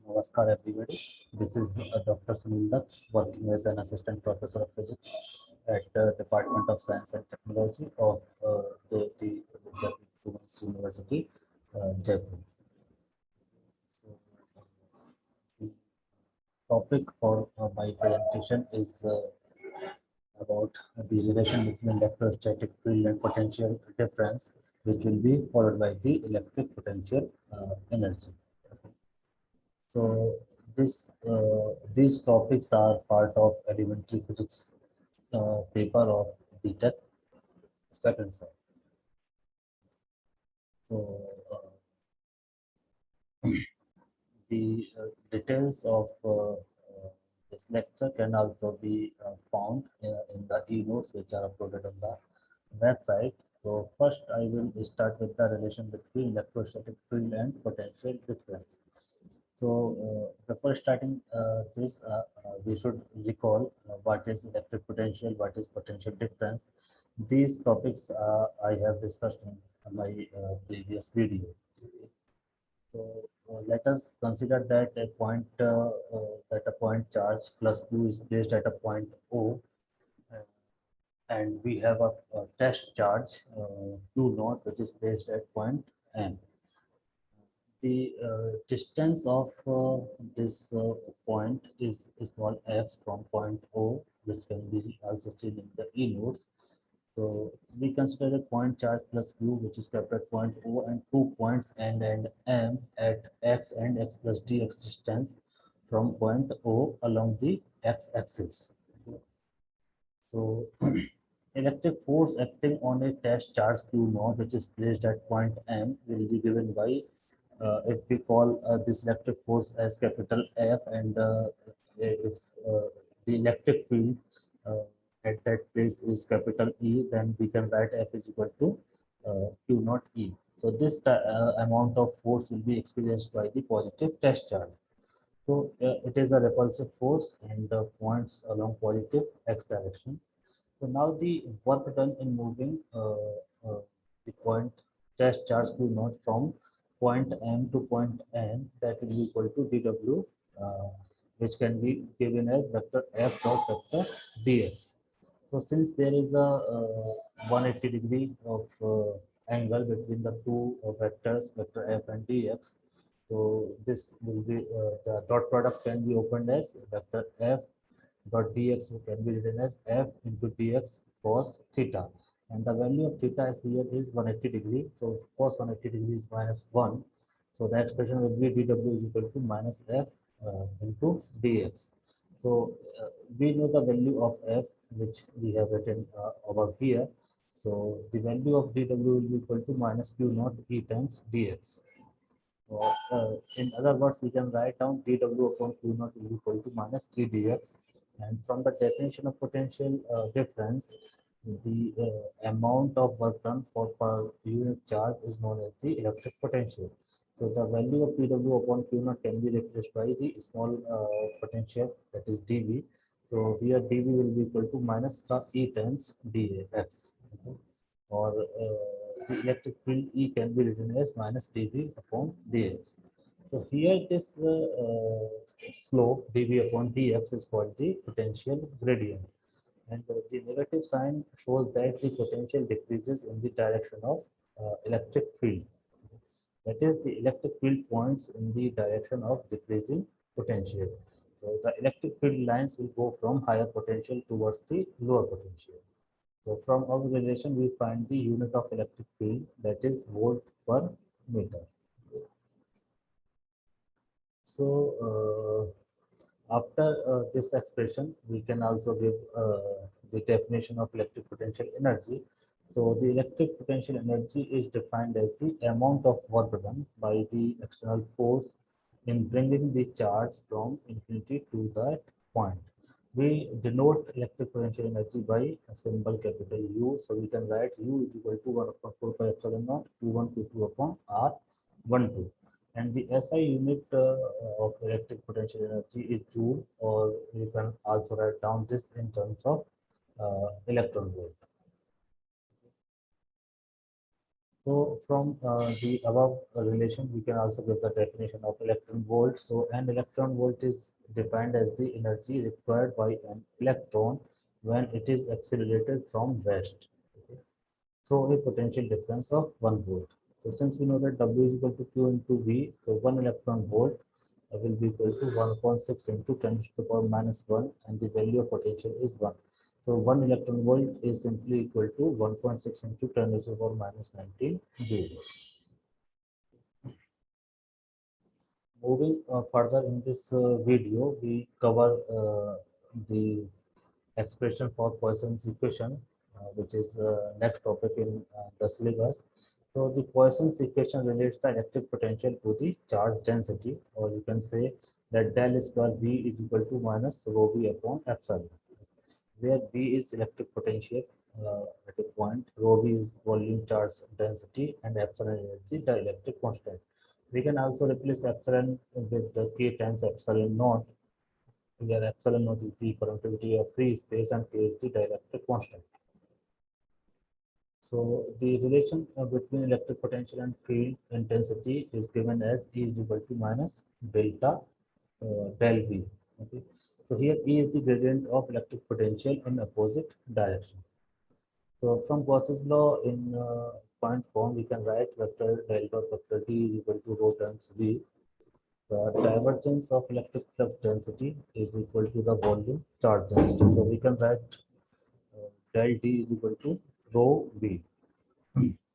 Namaskar everybody. This is Dr. Sunil Dutt, working as an assistant professor of physics at the Department of Science and Technology of the Jaipur Women's University, Jaipur. So, the topic for my presentation is about the relation between electrostatic field and potential difference, which will be followed by the electric potential energy. So these topics are part of elementary physics paper of BTech second sem. So the details of this lecture can also be found in the e-notes which are uploaded on the website. So first I will start with the relation between electrostatic field and potential difference. So before starting this, we should recall what is electric potential, what is potential difference. These topics I have discussed in my previous video. So let us consider that a point charge plus Q is placed at a point O, uh, and we have a test charge Q naught which is placed at point M. The distance of this point is called x from point O, which can be also seen in the E node. So we consider a point charge plus Q, which is kept at point O, and 2 points N and M at x and x plus dx distance from point O along the x-axis. So electric force acting on a test charge Q naught, which is placed at point M, will be given by if we call this electric force as capital F, and if the electric field at that place is capital E, then we can write F is equal to Q naught E. So this amount of force will be experienced by the positive test charge. So it is a repulsive force and points along positive x direction. So now the work done in moving the point test charge Q naught from point M to point N, that will be equal to dW, which can be given as vector F dot vector dx. So since there is a 180-degree of angle between the two vectors, vector F and dx, so this will be the dot product can be opened as vector F dot dx can be written as F into dx cos theta, and the value of theta here is 180 degree, so cos 180 degree is -1, so the expression will be dw is equal to minus F into dx. So we know the value of F, which we have written over here. So the value of dw will be equal to minus Q naught E times dx. So, in other words, we can write down dw upon Q naught is equal to minus 3 dx. And from the definition of potential difference, the amount of work done for per unit charge is known as the electric potential. So the value of dw upon Q naught can be replaced by the small potential, that is dV. So here dV will be equal to minus E times dx. Okay? Or the electric field E can be written as minus dV upon dx. So here this slope dV upon dx is called the potential gradient, and the negative sign shows that the potential decreases in the direction of electric field. That is, the electric field points in the direction of decreasing potential. So the electric field lines will go from higher potential towards the lower potential. So from our relation, we find the unit of electric field, that is volt per meter. So after this expression, we can also give the definition of electric potential energy. So the electric potential energy is defined as the amount of work done by the external force in bringing the charge from infinity to that point. We denote electric potential energy by a symbol capital U. So we can write U is equal to 1 upon 4 pi epsilon naught Q1 Q2 upon R12. And the SI unit of electric potential energy is Joule, or you can also write down this in terms of electron volt. So from the above relation, we can also give the definition of electron volt. So an electron volt is defined as the energy required by an electron when it is accelerated from rest, okay, through a potential difference of 1 volt. So since we know that W is equal to Q into V, so 1 electron volt will be equal to 1.6 into 10 to the power minus 1, and the value of potential is 1. So 1 electron volt is simply equal to 1.6 into 10 to the power minus 19 joule. Moving further in this video, we cover the expression for Poisson's equation, which is next topic in the syllabus. So the Poisson's equation relates the electric potential to the charge density, or you can say that del square V is equal to minus rho V upon epsilon, where V is electric potential at a point, rho V is volume charge density, and epsilon is the dielectric constant. We can also replace epsilon with the K times epsilon naught, where epsilon naught is the permittivity of free space and K is the dielectric constant. So the relation between electric potential and field intensity is given as E is equal to minus delta del V. Okay. So here E is the gradient of electric potential in opposite direction. So from Gauss's law in point form, we can write vector del dot vector D is equal to rho times V. The divergence of electric flux density is equal to the volume charge density. So we can write del D is equal to rho V.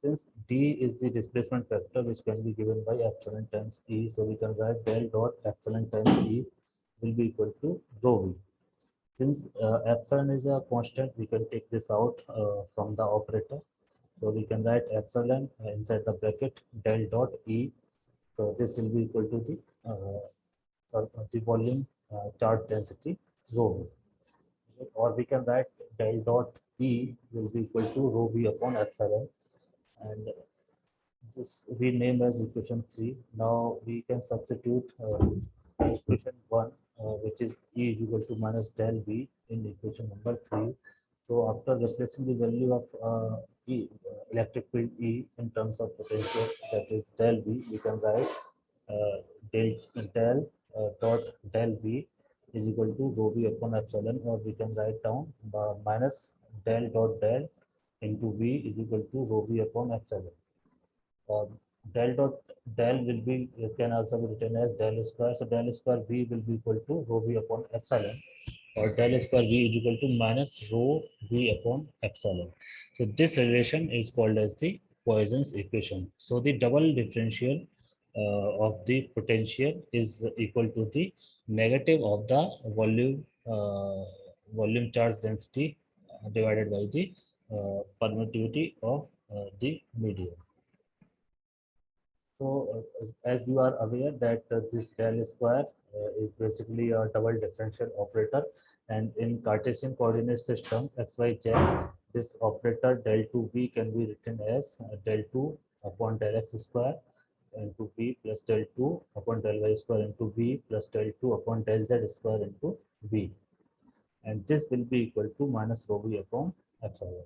Since D is the displacement vector, which can be given by epsilon times E, so we can write del dot epsilon times E will be equal to rho V. Since epsilon is a constant, we can take this out from the operator. So we can write epsilon inside the bracket del dot E. So this will be equal to the volume charge density rho V. Or we can write del dot E will be equal to rho V upon epsilon, and this we name as equation 3. Now we can substitute equation 1, which is E is equal to minus del V in equation number 3. So after replacing the value of electric field E in terms of potential, that is del V, we can write uh, del dot del V is equal to rho V upon epsilon, or we can write down minus del dot del into V is equal to rho V upon epsilon. um, del dot del will be, it can also be written as del square. So del square V will be equal to rho V upon epsilon, or del square V is equal to minus rho V upon epsilon. So this relation is called as the Poisson's equation. So the double differential of the potential is equal to the negative of the volume charge density divided by the permittivity of the medium. So, as you are aware that this del square is basically a double differential operator, and in Cartesian coordinate system x, y, z, this operator del 2v can be written as del 2 upon del x square into v plus del 2 upon del y square into v plus del 2 upon del z square into v, and this will be equal to minus rho v upon epsilon.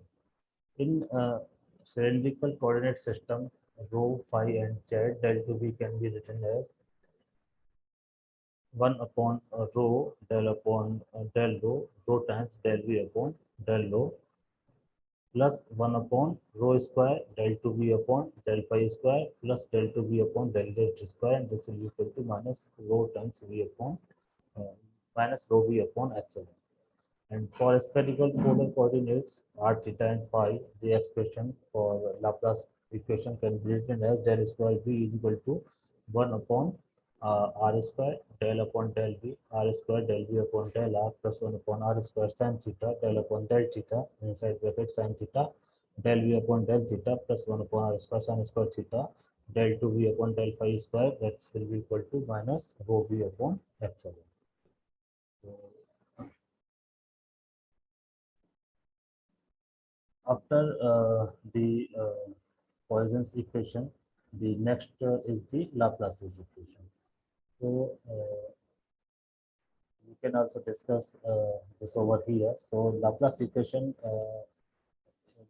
In cylindrical coordinate system, rho, phi, and z, del 2v can be written as 1 upon rho, del upon del rho, rho times del v upon del rho, plus 1 upon rho square, del 2v upon del phi square, plus del 2v upon del z square, and this will be equal to minus rho times v upon minus rho v upon epsilon. And for spherical polar coordinates r, theta, and phi, the expression for Laplace equation can be written as del square v is equal to 1 upon r square del upon del v, r square del v upon del r, plus 1 upon r square sin theta del upon del theta inside bracket sin theta del v upon del theta, plus 1 upon r square sin square theta del 2v upon del phi square, that will be equal to minus rho v upon epsilon. So, after the Poisson's equation, the next is the Laplace's equation. So we can also discuss this over here. So Laplace equation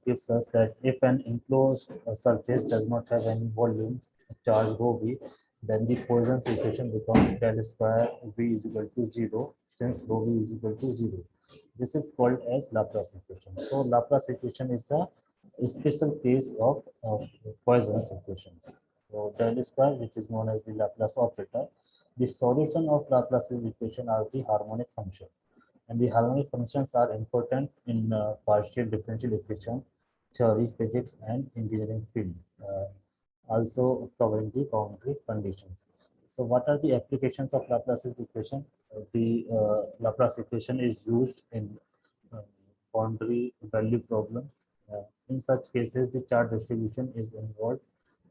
gives us that if an enclosed surface does not have any volume charge rho v, then the Poisson's equation becomes del square v is equal to 0, since rho v is equal to 0. This is called as Laplace equation. So Laplace equation is a special case of Poisson's equations. So del square, which is known as the Laplace operator, the solution of Laplace's equation are the harmonic function, and the harmonic functions are important in partial differential equation theory, physics, and engineering field, also covering the boundary conditions. So what are the applications of Laplace's equation? The Laplace equation is used in uh, boundary value problems. In such cases, the charge distribution is involved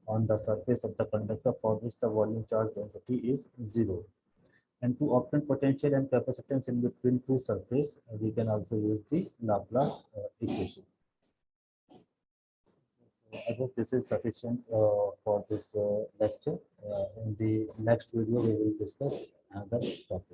on the surface of the conductor, for which the volume charge density is 0. And to obtain potential and capacitance in between two surfaces, we can also use the Laplace equation. I hope this is sufficient for this lecture. In the next video, we will discuss another topic.